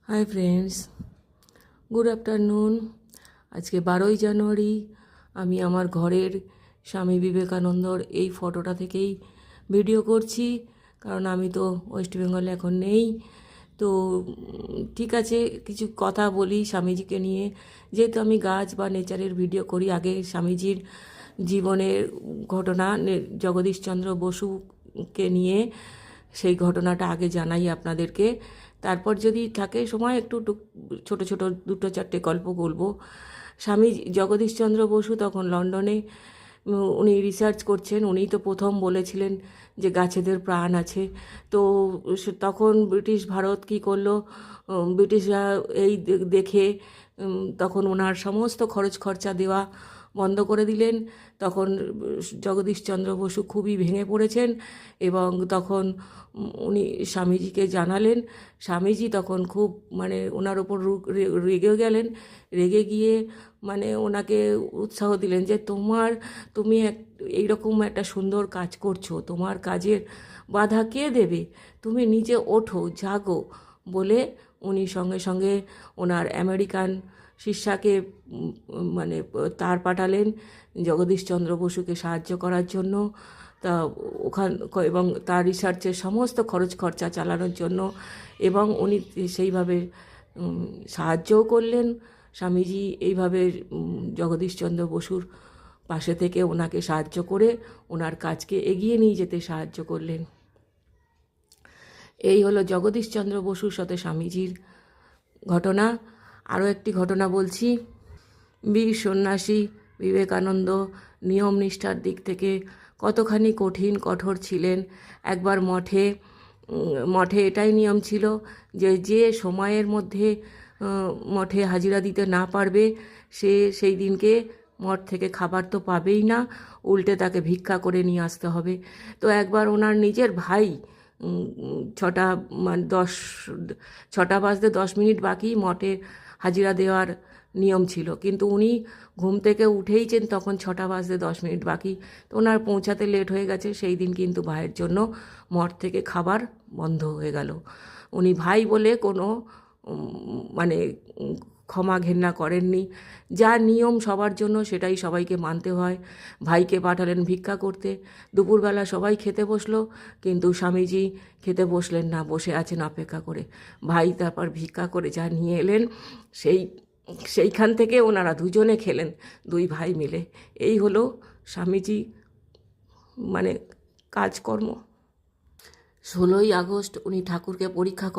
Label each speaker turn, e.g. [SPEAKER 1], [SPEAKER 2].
[SPEAKER 1] Hi friends, good afternoon. আজকে 12ই জানুয়ারি। আমি আমার ঘরের স্বামী বিবেকানন্দর এই ফটোটা থেকেই ভিডিও করছি, কারণ আমি তো ওয়েস্ট বেঙ্গলে এখন নেই। তো ঠিক আছে, কিছু কথা বলি স্বামীজিকে নিয়ে। যেহেতু আমি গাছ বা নেচারের ভিডিও করি, আগে স্বামীজির জীবনের ঘটনা জগদীশচন্দ্র বসুকে নিয়ে সেই ঘটনাটা আগে জানাই আপনাদেরকে। তারপর যদি থাকে সময় একটু ছোট ছোট দুটো চারটে গল্প বলবো। স্বামী জগদীশচন্দ্র বসু তখন লন্ডনে উনি রিসার্চ করছেন। উনিই তো প্রথম বলেছিলেন যে গাছেদের প্রাণ আছে। তো তখন ব্রিটিশ ভারত কী করলো, ব্রিটিশরা এই দেখে তখন ওনার সমস্ত খরচ খরচা দেওয়া বন্ধ করে দিলেন। তখন জগদীশচন্দ্র বসু খুবই ভেঙে পড়েছেন এবং তখন উনি স্বামীজিকে জানালেন। স্বামীজি তখন খুব ওনার ওপর রেগে গেলেন। রেগে গিয়ে ওনাকে উৎসাহ দিলেন যে তুমি এইরকম একটা সুন্দর কাজ করছো, তোমার কাজের বাধা কে দেবে, তুমি নিজে ওঠো, জাগো বলে উনি সঙ্গে সঙ্গে ওনার আমেরিকান শিষ্যাকে তার পাঠালেন জগদীশচন্দ্র বসুকে সাহায্য করার জন্য। তা এবং তার রিসার্চের সমস্ত খরচ খরচা চালানোর জন্য, এবং উনি সেইভাবে সাহায্যও করলেন। স্বামীজি এইভাবে জগদীশচন্দ্র বসুর পাশে থেকে ওনাকে সাহায্য করে ওনার কাজকে এগিয়ে নিয়ে যেতে সাহায্য করলেন। এই হলো জগদীশচন্দ্র বসুর সাথে স্বামীজির ঘটনা। আরও একটি ঘটনা বলছি। বীর সন্ন্যাসী বিবেকানন্দ নিয়ম নিষ্ঠার দিক থেকে কতখানি কঠোর ছিলেন। একবার মঠে এটাই নিয়ম ছিল যে যে সময়ের মধ্যে মঠে হাজিরা দিতে না পারবে সে সেই দিনকে মঠ থেকে খাবার তো পাবেই না, উল্টে তাকে ভিক্ষা করে নিয়ে আসতে হবে। তো একবার ওনার নিজের ভাই 6টা বাজতে 10 মিনিট বাকি মঠে হাজিরা দেওয়ার নিয়ম ছিল, কিন্তু উনি ঘুম থেকে উঠেইছেন তখন 6টা বাজতে 10 মিনিট বাকি। তো ওনার পৌঁছাতে লেট হয়ে গেছে। সেই দিন কিন্তু ভাইয়ের জন্য মঠ থেকে খাবার বন্ধ হয়ে গেল। উনি ভাই বলে কোনো ক্ষমা ঘেন্না করেননি। যা নিয়ম সবার জন্য সেটাই সবাইকে মানতে হয়। ভাইকে পাঠালেন ভিক্ষা করতে। দুপুরবেলা সবাই খেতে বসলো, কিন্তু স্বামীজি খেতে বসলেন না, বসে আছেন অপেক্ষা করে। ভাই তারপর ভিক্ষা করে যা নিয়ে এলেন সেইখান থেকে ওনারা দুজনে খেলেন, দুই ভাই মিলে। এই হলো স্বামীজি কাজকর্ম। 16ই আগস্ট উনি ঠাকুরকে পরীক্ষা